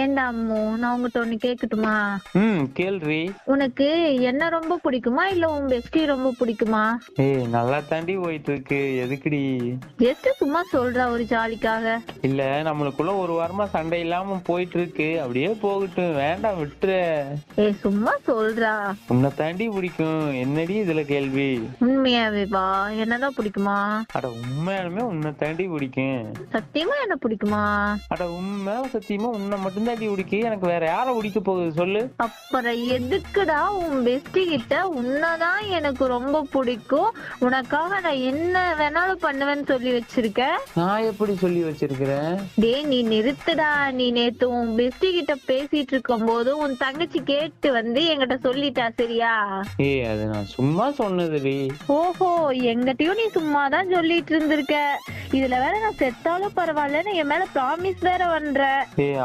ஏன்டா அம்மு, நான் உங்ககிட்ட ஒண்ணு கேக்கட்டுமா? கேள்றி. உனக்கு என்ன ரொம்ப பிடிக்குமா இல்ல உன் பெஸ்டி ரொம்ப பிடிக்குமா? ஏய், நல்லா தாண்டி போயிட்டு இருக்கு. எதுக்குடி? ஜஸ்ட் சும்மா சொல்றா ஒரு ஜாலிக்காக. இல்ல, நம்மளுக்குள்ள ஒரு வாரமா சண்டை இல்லாம போயிட்டு இருக்கு. அப்படியே போகட்டும், வேண்டாம் விட்டுரு. ஏய் சும்மா சொல்றா. உன்னை தாண்டி பிடிக்கும். என்னடி இதுல கேள்வி? உண்மையாவே வா, என்னதான் பிடிக்குமா? அட உண்மையாலுமே உன்னை தாண்டி பிடிக்கும். சத்தியமா என்ன பிடிக்குமா? அட உண்மை சத்தியமா உன்னை மட்டும் தாண்டி பிடிக்கும். எனக்கு வேற யாரை பிடிக்க போகுது சொல்லு? அப்புறம் எதுக்குடா உன் பெஸ்டி கிட்ட உன்னதான் எனக்கு ரொம்ப பிடிக்கும், உனக்காக நான் என்ன வேணாலும் பண்ணுவேன்னு சொல்லி வச்சிருக்க? நான் எப்படி சொல்லி வச்சிருக்கிறேன்? டேய் நீ நிறுத்துடா. நீ நேத்து உன் பெஸ்டி கிட்ட பேசிட்டு இருக்கும் போது உன் தங்கச்சி கேட்டு வந்து என்கிட்ட சொல்லிட்டா, சரியா? ஏய், அது நான் சும்மா சொன்னதுடி. ஓஹோ, எங்கிட்டயும் நீ சும்மாதான் சொல்லிட்டு இருந்திருக்க. இதுல வேற நான் செத்தாலும் பரவாயில்லன்னு என் மேல ப்ராமிஸ் வேற பண்ற. ஏய்,